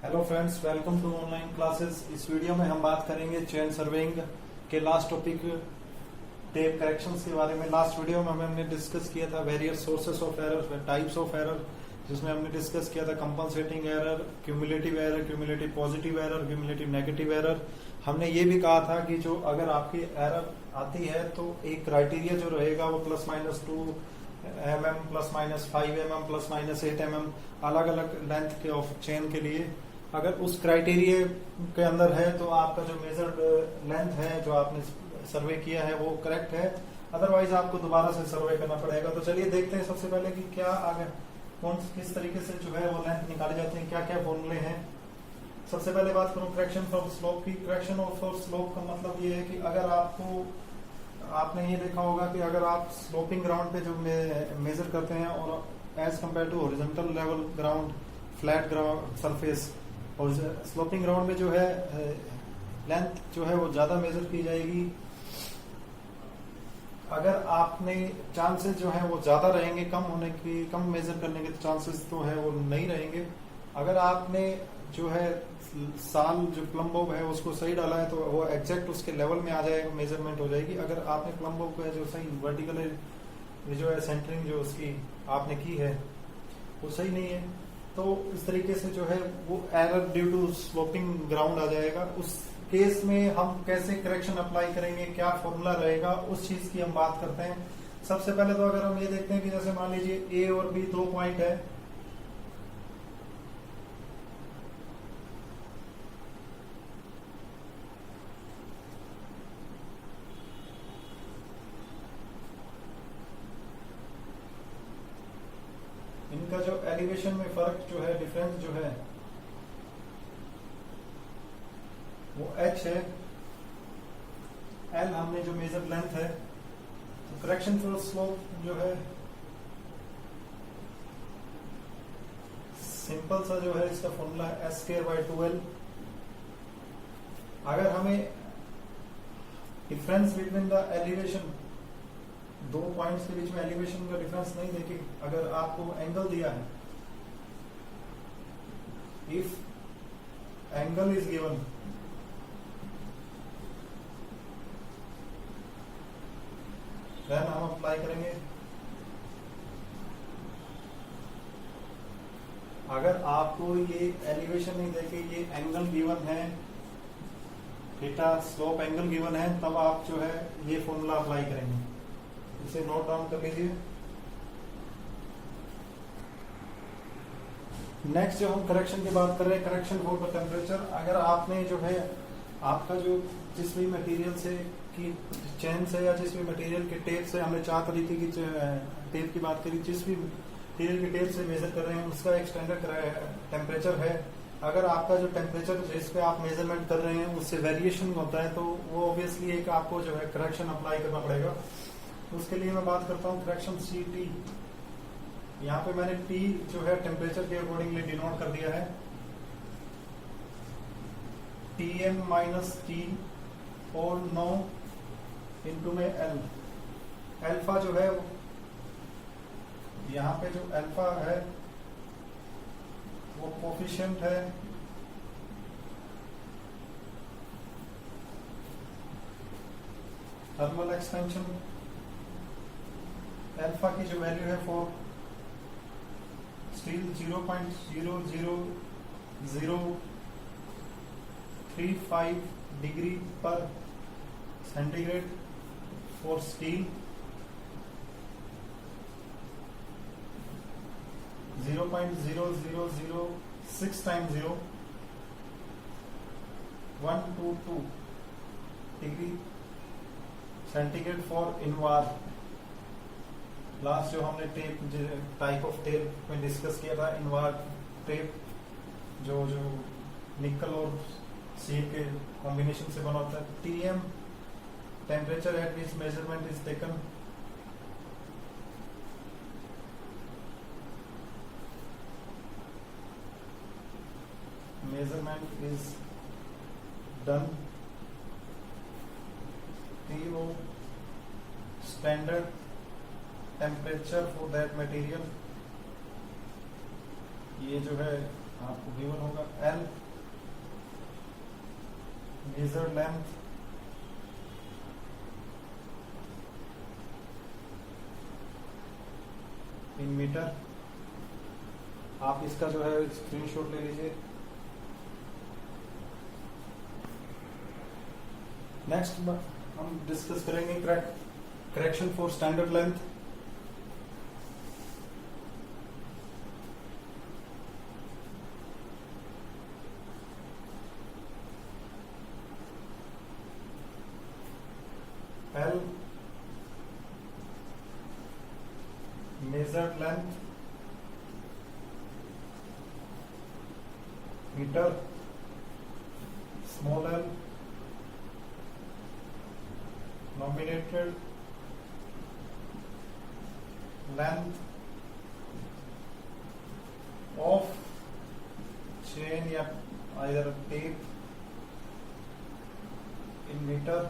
Hello friends, welcome to online classes. इस video में हम बात करेंगे चेन सर्वेइंग के लास्ट टॉपिक टेप करेक्शंस के बारे में। लास्ट वीडियो में हमने डिस्कस किया था various sources of error, types of error, जिसमें हमने डिस्कस किया था compensating error, cumulative positive error, cumulative negative error. हमने ये भी कहा था कि जो अगर आपकी एरर आती है तो एक क्राइटेरिया जो रहेगा वो +-2 mm, +-5 mm, +-8 mm, अलग अलग लेंथ के ऑफ चेन के लिए अगर उस क्राइटेरिया के अंदर है तो आपका जो मेजर्ड लेंथ है जो आपने सर्वे किया है वो करेक्ट है। अदरवाइज आपको दोबारा से सर्वे करना पड़ेगा। तो चलिए देखते हैं सबसे पहले कि क्या आगे किस तरीके से जो है वो लेंथ निकाले जाते हैं, क्या क्या फॉर्मूले हैं। सबसे पहले बात करूं करेक्शन फॉर स्लोप की। करेक्शन फॉर स्लोप का मतलब ये है कि अगर आपने ये देखा होगा कि अगर आप स्लोपिंग ग्राउंड पे जो मेजर करते हैं और as compare to horizontal level ground, flat ground surface, और स्लोपिंग ग्राउंड में जो है लेंथ जो है वो ज्यादा मेजर की जाएगी। अगर आपने चांसेस जो है वो ज्यादा रहेंगे कम मेजर करने के चांसेस तो है वो नहीं रहेंगे। अगर आपने जो है साल जो प्लम बॉब है उसको सही डाला है तो वो एग्जैक्ट उसके लेवल में आ जाएगा, मेजरमेंट हो जाएगी। अगर आपने प्लम बॉब का जो सही वर्टिकल जो है सेंटरिंग जो उसकी आपने की है वो सही नहीं है तो इस तरीके से जो है वो error due to sloping ground आ जाएगा। उस केस में हम कैसे करेक्शन अप्लाई करेंगे, क्या फॉर्मूला रहेगा, उस चीज की हम बात करते हैं। सबसे पहले तो अगर हम ये देखते हैं कि जैसे मान लीजिए ए और बी 2 पॉइंट है, इनका जो एलिवेशन में फर्क जो है, डिफरेंस जो है वो h है, l हमने जो मेजर लेंथ है। तो करेक्शन फॉर स्लोप जो है सिंपल सा जो है इसका फॉर्मूला है s²/2l। अगर हमें difference between the elevation, 2 points के बीच में एलिवेशन का डिफरेंस नहीं देखे, अगर आपको एंगल दिया है, if angle is given then हम अप्लाई करेंगे। अगर आपको ये एलिवेशन नहीं देखे, ये एंगल गिवन है, थीटा स्लोप एंगल गिवन है, तब आप जो है ये फॉर्मूला अप्लाई करेंगे। इसे नोट डाउन कर लीजिए। नेक्स्ट जो हम करेक्शन की बात कर रहे हैं, करेक्शन फॉर द टेम्परेचर। अगर आपने जो है आपका जो जिस भी मटेरियल से की चेन से या जिस भी मटेरियल के टेप से, हमने 4 तरीके की टेप की बात करी, जिस भी मटेरियल के टेप से मेजर कर रहे हैं उसका एक स्टैंडर्ड टेम्परेचर है। अगर आपका जो टेम्परेचर जिस पे आप मेजरमेंट कर रहे हैं उससे वेरिएशन होता है तो वो ऑब्वियसली एक आपको जो है करेक्शन अप्लाई करना पड़ेगा। उसके लिए मैं बात करता हूँ करेक्शन CT। यहाँ पे मैंने T जो है टेम्परेचर के अकॉर्डिंगली डिनोट कर दिया है, Tm - T और 9 इंटू में L। अल्फा जो है यहाँ पे जो अल्फा है वो कोफिशिएंट है थर्मल एक्सपेंशन। अल्फा की जो वैल्यू है फॉर स्टील 0.00035 डिग्री पर centigrade for steel, 0.0006 times 0 122 degree centigrade for Invar. Last जो हमने टेप टाइप ऑफ टेप में डिस्कस किया था, इनवार टेप जो निकल और स्टील के कॉम्बिनेशन से बना होता है। Tm temperature at which measurement is taken, measurement is done, TO standard temperature for that material। ये जो है आपको गिवन होगा L measure length in metre. आप इसका जो है स्क्रीनशॉट ले लीजिए। नेक्स्ट हम डिस्कस करेंगे correction for standard length. L measured length meter, small l nominated length of chain या either tape in meter,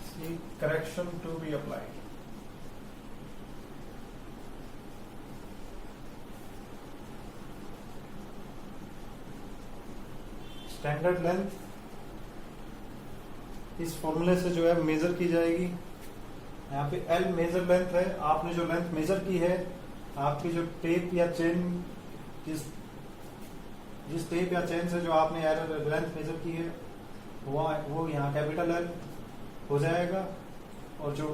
see correction to be applied। Standard length इस फॉर्मूले से जो है मेजर की जाएगी। यहाँ पे L मेजर लेंथ है, आपने जो लेंथ मेजर की है, आपकी जो टेप या चेन जिस टेप या चेन से जो आपने लेंथ मेजर की है वो यहाँ कैपिटल L हो जाएगा। और जो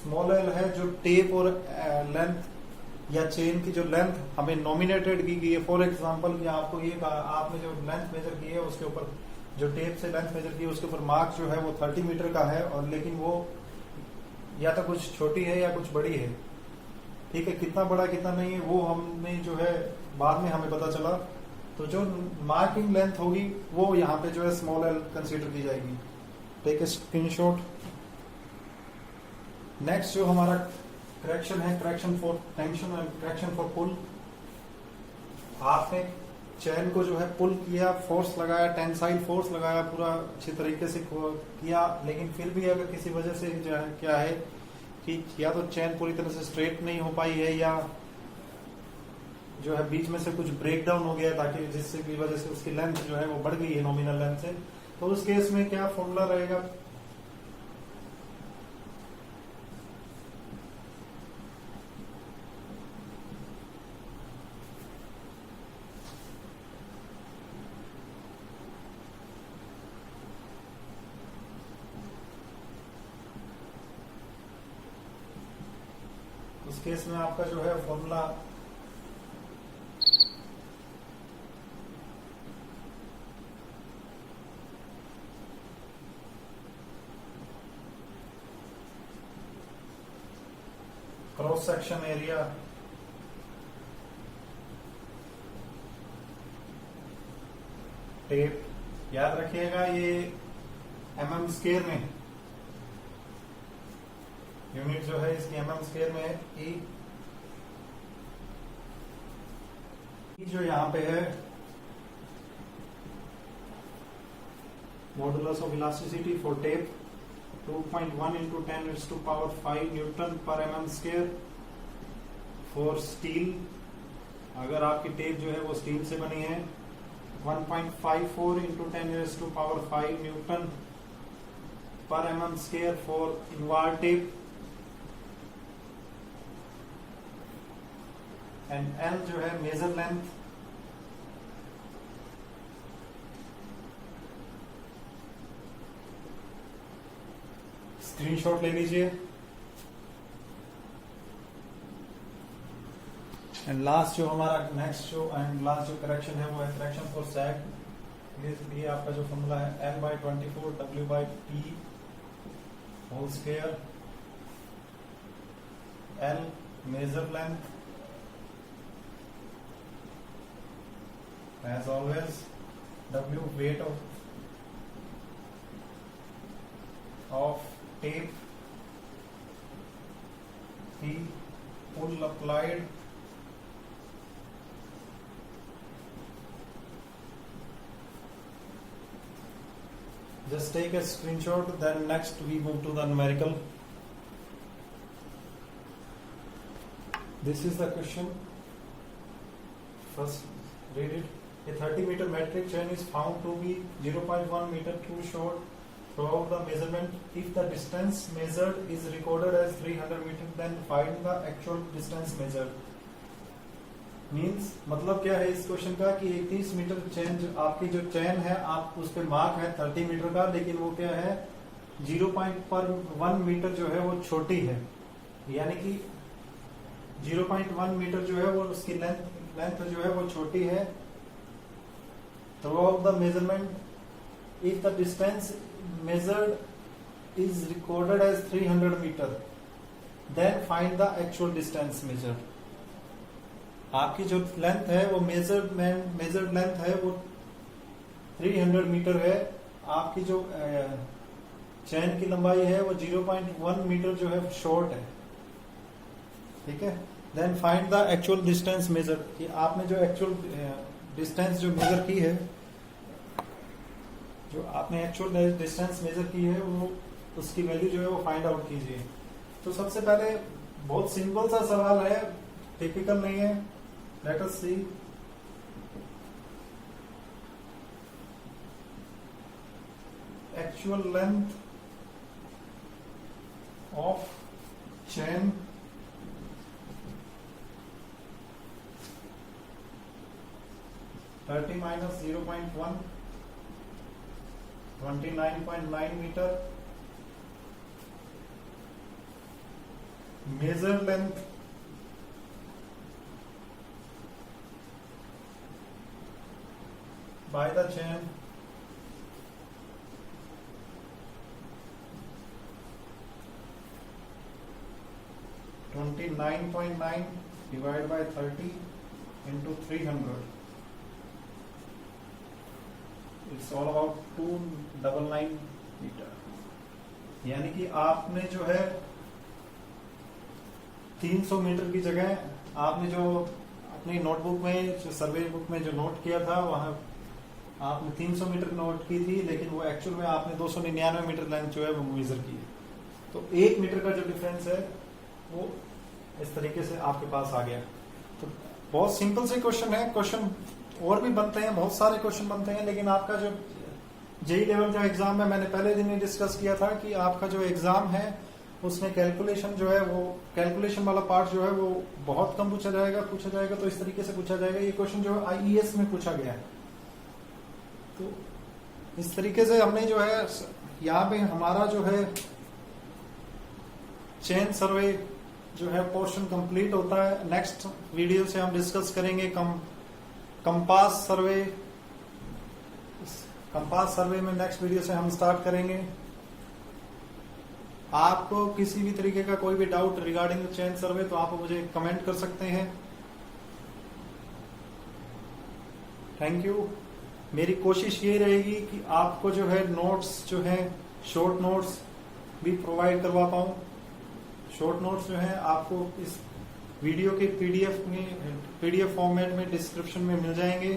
स्मॉल l है, जो टेप और लेंथ या चेन की जो लेंथ हमें नॉमिनेटेड की गई है, फॉर एग्जांपल कि आपको ये आपने जो लेंथ मेजर की है उसके ऊपर जो टेप से लेंथ मेजर की है उसके ऊपर मार्क जो है वो 30 मीटर का है, और लेकिन वो या तो कुछ छोटी है या कुछ बड़ी है। ठीक है, कितना बड़ा कितना नहीं है वो हमने जो है बाद में हमें पता चला। तो जो मार्किंग लेंथ होगी वो यहाँ पे जो है स्मॉल l कंसीडर की जाएगी। Take a screenshot. नेक्स्ट जो हमारा करेक्शन है, correction for tension and correction for pull. आपने चैन को जो है पुल किया, फोर्स लगाया, टेंसाइल फोर्स लगाया, पूरा अच्छी तरीके से किया, लेकिन फिर भी अगर किसी वजह से जो है क्या है कि या तो चैन पूरी तरह से स्ट्रेट नहीं हो पाई है या जो है बीच में से कुछ ब्रेक डाउन हो गया ताकि जिससे की वजह से उसकी लेंथ जो है वो बढ़ गई है नॉमिनल लेंथ से, तो उस केस में क्या फॉर्मूला रहेगा? उस केस में आपका जो है formula cross section area tape, याद रखिएगा ये mm स्क्वायर में, यूनिट जो है इसकी mm स्क्वायर में है। ई जो यहाँ पे है modulus of elasticity for tape 2.1 into 10⁵ Newton पर mm स्क्वायर। फॉर स्टील, अगर आपकी टेप जो है वो स्टील से बनी है 1.54 into 10⁵ न्यूटन पर mm square for Invar tape. And L जो है मेजर लेंथ, स्क्रीनशॉट ले लीजिए। एंड लास्ट जो हमारा नेक्स्ट जो एंड लास्ट जो करेक्शन है वो है करेक्शन फॉर सैग। ये आपका जो फॉर्मूला है L/24 W/P whole square. L measure length as always, W weight of tape, P pull applied, just take a screenshot. Then next we move to the numerical. This is the question. first read it. A 30-meter metric chain is found to be 0.1 meter too short throughout the measurement. If the distance measured is recorded as 300 meter, then find the actual distance measured. Means मतलब क्या है इस question का कि 31 metre chain आपकी जो chain है आप उस पे मार्क है 30 मीटर का, लेकिन वो क्या है 0.1 मीटर जो है वो छोटी है, यानी कि 0.1 मीटर जो है वो उसकी लेंथ जो है वो छोटी है। Throughout the measurement if the distance measured is recorded as 300 metre, then find the actual distance measured. आपकी जो लेंथ है वो मेजर्ड लेंथ है वो 300 मीटर है, आपकी जो चेन की लंबाई है वो 0.1 मीटर जो है शॉर्ट है, ठीक है। Then find the actual distance measure, कि आपने जो एक्चुअल डिस्टेंस जो मेजर की है, जो आपने एक्चुअल डिस्टेंस मेजर की है वो उसकी वैल्यू जो है वो फाइंड आउट कीजिए। तो सबसे पहले बहुत सिंपल सा सवाल है, टिपिकल नहीं है। Let us see. Actual length of chain -30 - 0.1 29.9 metre. Measure length by the chain 29.9 divided by 30 into 300. It's all about 299 metre. यानी कि आपने जो है 300 मीटर की जगह आपने जो अपनी नोटबुक में जो सर्वे बुक में जो नोट किया था वहां आपने 300 मीटर नोट की थी, लेकिन वो एक्चुअल में आपने 299 मीटर लेंथ जो है वो मेजर की है। तो 1 मीटर का जो डिफरेंस है वो इस तरीके से आपके पास आ गया। तो बहुत सिंपल से क्वेश्चन है। क्वेश्चन और भी बनते हैं, बहुत सारे क्वेश्चन बनते हैं, लेकिन आपका जो जेई लेवल का एग्जाम है, मैंने पहले दिन ही डिस्कस किया था कि आपका जो एग्जाम है उसमें कैलकुलेशन जो है वो कैलकुलेशन वाला पार्ट जो है वो बहुत कम पूछा जाएगा। तो इस तरीके से पूछा जाएगा। ये क्वेश्चन जो है आईईएस में पूछा गया है। तो इस तरीके से हमने जो है यहाँ पे हमारा जो है चेन सर्वे जो है पोर्शन कंप्लीट होता है। नेक्स्ट वीडियो से हम डिस्कस करेंगे कंपास सर्वे। कंपास सर्वे में नेक्स्ट वीडियो से हम स्टार्ट करेंगे। आपको किसी भी तरीके का कोई भी डाउट रिगार्डिंग चेन सर्वे तो आप मुझे कमेंट कर सकते हैं। Thank you. मेरी कोशिश ये रहेगी कि आपको जो है नोट्स जो है शॉर्ट नोट्स भी प्रोवाइड करवा पाऊं। शॉर्ट नोट्स जो है आपको इस वीडियो के पीडीएफ फॉर्मेट में डिस्क्रिप्शन में मिल जाएंगे।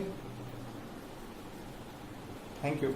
Thank you.